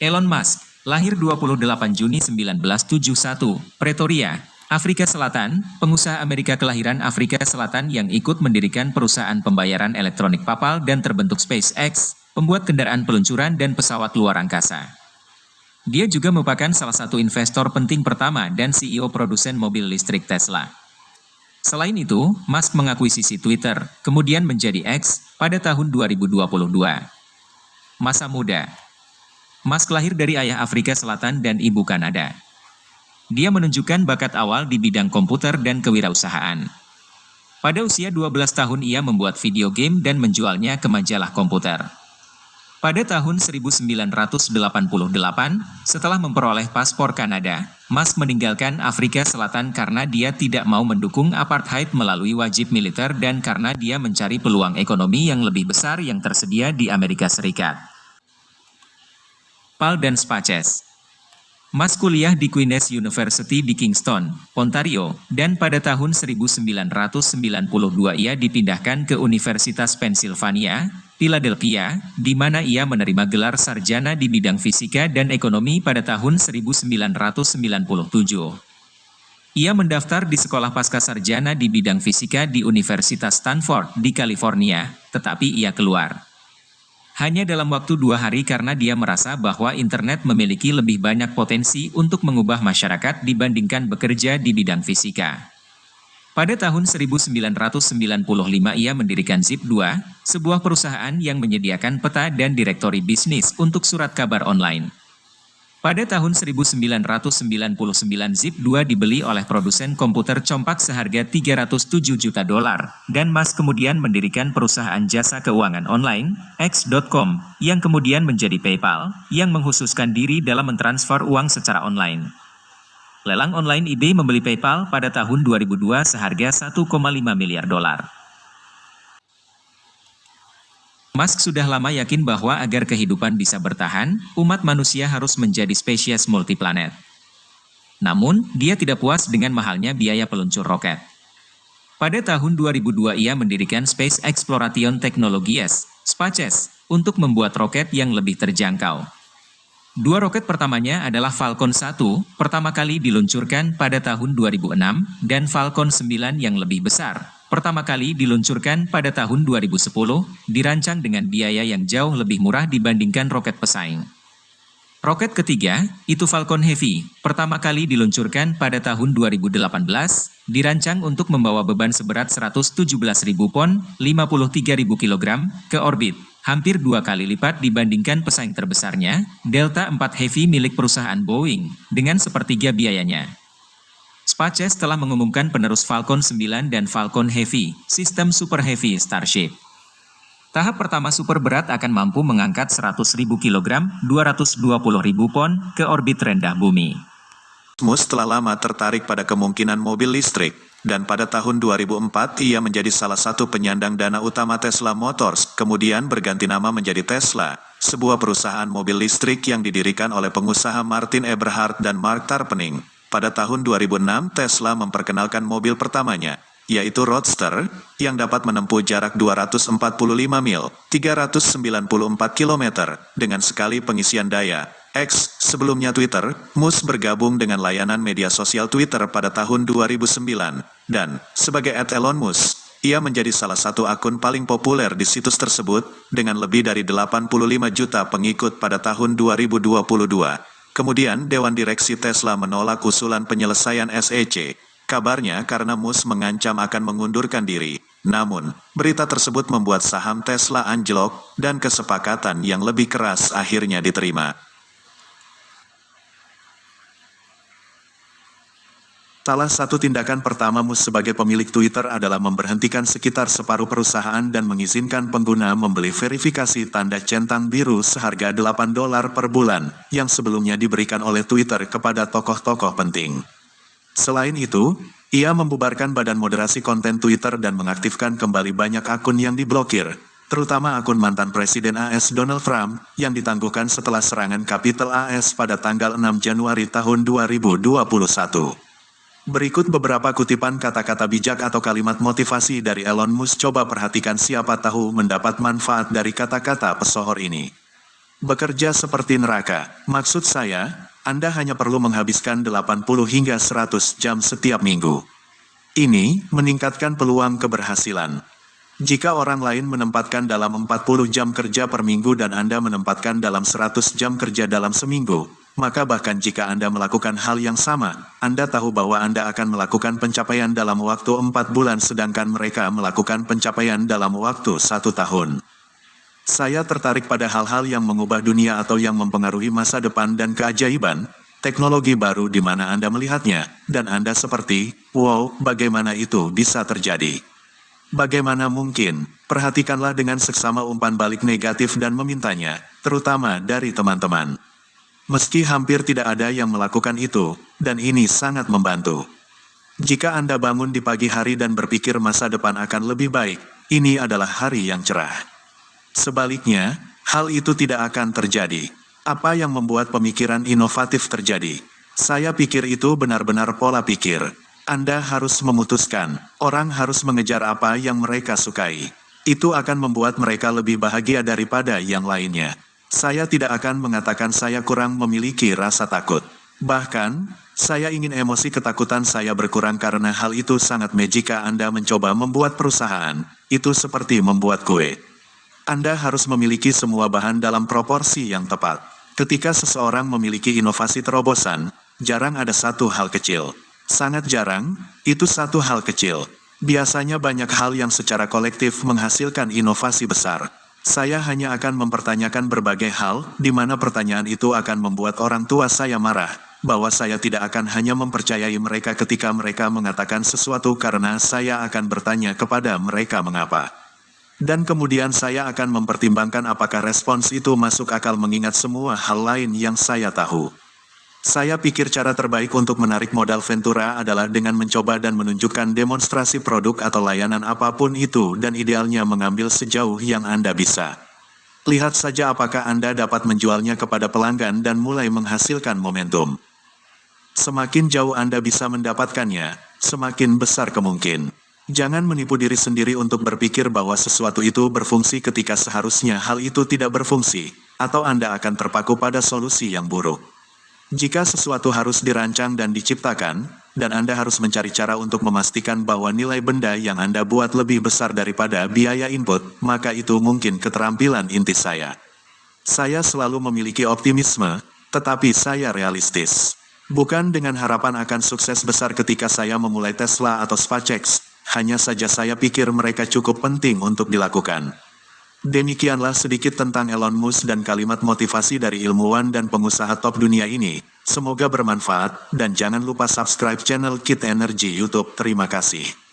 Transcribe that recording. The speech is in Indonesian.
Elon Musk, lahir 28 Juni 1971, Pretoria, Afrika Selatan, pengusaha Amerika kelahiran Afrika Selatan yang ikut mendirikan perusahaan pembayaran elektronik PayPal dan terbentuk SpaceX, pembuat kendaraan peluncuran dan pesawat luar angkasa. Dia juga merupakan salah satu investor penting pertama dan CEO produsen mobil listrik Tesla. Selain itu, Musk mengakuisisi Twitter, kemudian menjadi X, pada tahun 2022. Masa muda. Musk lahir dari ayah Afrika Selatan dan ibu Kanada. Dia menunjukkan bakat awal di bidang komputer dan kewirausahaan. Pada usia 12 tahun ia membuat video game dan menjualnya ke majalah komputer. Pada tahun 1988, setelah memperoleh paspor Kanada, Musk meninggalkan Afrika Selatan karena dia tidak mau mendukung apartheid melalui wajib militer dan karena dia mencari peluang ekonomi yang lebih besar yang tersedia di Amerika Serikat. PayPal dan SpaceX. Musk kuliah di Queen's University di Kingston, Ontario, dan pada tahun 1992 ia dipindahkan ke Universitas Pennsylvania, Philadelphia, di mana ia menerima gelar sarjana di bidang fisika dan ekonomi pada tahun 1997. Ia mendaftar di sekolah pascasarjana di bidang fisika di Universitas Stanford di California, tetapi ia keluar. Hanya dalam waktu 2 hari karena dia merasa bahwa internet memiliki lebih banyak potensi untuk mengubah masyarakat dibandingkan bekerja di bidang fisika. Pada tahun 1995 ia mendirikan Zip2, sebuah perusahaan yang menyediakan peta dan direktori bisnis untuk surat kabar online. Pada tahun 1999 Zip2 dibeli oleh produsen komputer compak seharga $307 juta, dan Musk kemudian mendirikan perusahaan jasa keuangan online, X.com, yang kemudian menjadi PayPal, yang mengkhususkan diri dalam mentransfer uang secara online. Lelang online eBay membeli PayPal pada tahun 2002 seharga $1,5 miliar. Musk sudah lama yakin bahwa agar kehidupan bisa bertahan, umat manusia harus menjadi spesies multiplanet. Namun, dia tidak puas dengan mahalnya biaya peluncur roket. Pada tahun 2002 ia mendirikan Space Exploration Technologies, SpaceX, untuk membuat roket yang lebih terjangkau. 2 roket pertamanya adalah Falcon 1, pertama kali diluncurkan pada tahun 2006, dan Falcon 9 yang lebih besar, pertama kali diluncurkan pada tahun 2010, dirancang dengan biaya yang jauh lebih murah dibandingkan roket pesaing. Roket ketiga, itu Falcon Heavy, pertama kali diluncurkan pada tahun 2018, dirancang untuk membawa beban seberat 117.000 pon, 53.000 kg, ke orbit, hampir 2 kali lipat dibandingkan pesaing terbesarnya, Delta IV Heavy milik perusahaan Boeing, dengan sepertiga biayanya. SpaceX telah mengumumkan penerus Falcon 9 dan Falcon Heavy, sistem Super Heavy Starship. Tahap pertama super berat akan mampu mengangkat 100.000 kg, 220.000 pon, ke orbit rendah bumi. Musk telah lama tertarik pada kemungkinan mobil listrik, dan pada tahun 2004 ia menjadi salah satu penyandang dana utama Tesla Motors, kemudian berganti nama menjadi Tesla, sebuah perusahaan mobil listrik yang didirikan oleh pengusaha Martin Eberhard dan Mark Tarpenning. Pada tahun 2006 Tesla memperkenalkan mobil pertamanya, yaitu Roadster, yang dapat menempuh jarak 245 mil, 394 km, dengan sekali pengisian daya. X, sebelumnya Twitter, Musk bergabung dengan layanan media sosial Twitter pada tahun 2009, dan, sebagai @Elon Musk, ia menjadi salah satu akun paling populer di situs tersebut, dengan lebih dari 85 juta pengikut pada tahun 2022. Kemudian Dewan Direksi Tesla menolak usulan penyelesaian SEC, kabarnya karena Musk mengancam akan mengundurkan diri. Namun, berita tersebut membuat saham Tesla anjlok, dan kesepakatan yang lebih keras akhirnya diterima. Salah satu tindakan pertama Musk sebagai pemilik Twitter adalah memberhentikan sekitar separuh perusahaan dan mengizinkan pengguna membeli verifikasi tanda centang biru seharga $8 per bulan, yang sebelumnya diberikan oleh Twitter kepada tokoh-tokoh penting. Selain itu, ia membubarkan badan moderasi konten Twitter dan mengaktifkan kembali banyak akun yang diblokir, terutama akun mantan Presiden AS Donald Trump, yang ditangguhkan setelah serangan Kapitol AS pada tanggal 6 Januari tahun 2021. Berikut beberapa kutipan kata-kata bijak atau kalimat motivasi dari Elon Musk. Coba perhatikan, siapa tahu mendapat manfaat dari kata-kata pesohor ini. Bekerja seperti neraka. Maksud saya, Anda hanya perlu menghabiskan 80 hingga 100 jam setiap minggu. Ini meningkatkan peluang keberhasilan. Jika orang lain menempatkan dalam 40 jam kerja per minggu dan Anda menempatkan dalam 100 jam kerja dalam seminggu, maka bahkan jika Anda melakukan hal yang sama, Anda tahu bahwa Anda akan melakukan pencapaian dalam waktu 4 bulan sedangkan mereka melakukan pencapaian dalam waktu 1 tahun. Saya tertarik pada hal-hal yang mengubah dunia atau yang mempengaruhi masa depan dan keajaiban, teknologi baru di mana Anda melihatnya, dan Anda seperti, wow, bagaimana itu bisa terjadi? Bagaimana mungkin? Perhatikanlah dengan seksama umpan balik negatif dan memintanya, terutama dari teman-teman. Meski hampir tidak ada yang melakukan itu, dan ini sangat membantu. Jika Anda bangun di pagi hari dan berpikir masa depan akan lebih baik, ini adalah hari yang cerah. Sebaliknya, hal itu tidak akan terjadi. Apa yang membuat pemikiran inovatif terjadi? Saya pikir itu benar-benar pola pikir. Anda harus memutuskan, orang harus mengejar apa yang mereka sukai. Itu akan membuat mereka lebih bahagia daripada yang lainnya. Saya tidak akan mengatakan saya kurang memiliki rasa takut. Bahkan, saya ingin emosi ketakutan saya berkurang karena hal itu sangat jika Anda mencoba membuat perusahaan. Itu seperti membuat kue. Anda harus memiliki semua bahan dalam proporsi yang tepat. Ketika seseorang memiliki inovasi terobosan, jarang ada satu hal kecil. Sangat jarang, itu satu hal kecil. Biasanya banyak hal yang secara kolektif menghasilkan inovasi besar. Saya hanya akan mempertanyakan berbagai hal, di mana pertanyaan itu akan membuat orang tua saya marah, bahwa saya tidak akan hanya mempercayai mereka ketika mereka mengatakan sesuatu karena saya akan bertanya kepada mereka mengapa. Dan kemudian saya akan mempertimbangkan apakah respons itu masuk akal mengingat semua hal lain yang saya tahu. Saya pikir cara terbaik untuk menarik modal Ventura adalah dengan mencoba dan menunjukkan demonstrasi produk atau layanan apapun itu dan idealnya mengambil sejauh yang Anda bisa. Lihat saja apakah Anda dapat menjualnya kepada pelanggan dan mulai menghasilkan momentum. Semakin jauh Anda bisa mendapatkannya, semakin besar kemungkinan. Jangan menipu diri sendiri untuk berpikir bahwa sesuatu itu berfungsi ketika seharusnya hal itu tidak berfungsi, atau Anda akan terpaku pada solusi yang buruk. Jika sesuatu harus dirancang dan diciptakan, dan Anda harus mencari cara untuk memastikan bahwa nilai benda yang Anda buat lebih besar daripada biaya input, maka itu mungkin keterampilan inti saya. Saya selalu memiliki optimisme, tetapi saya realistis. Bukan dengan harapan akan sukses besar ketika saya memulai Tesla atau SpaceX, hanya saja saya pikir mereka cukup penting untuk dilakukan. Demikianlah sedikit tentang Elon Musk dan kalimat motivasi dari ilmuwan dan pengusaha top dunia ini. Semoga bermanfaat, dan jangan lupa subscribe channel Kit Energy YouTube. Terima kasih.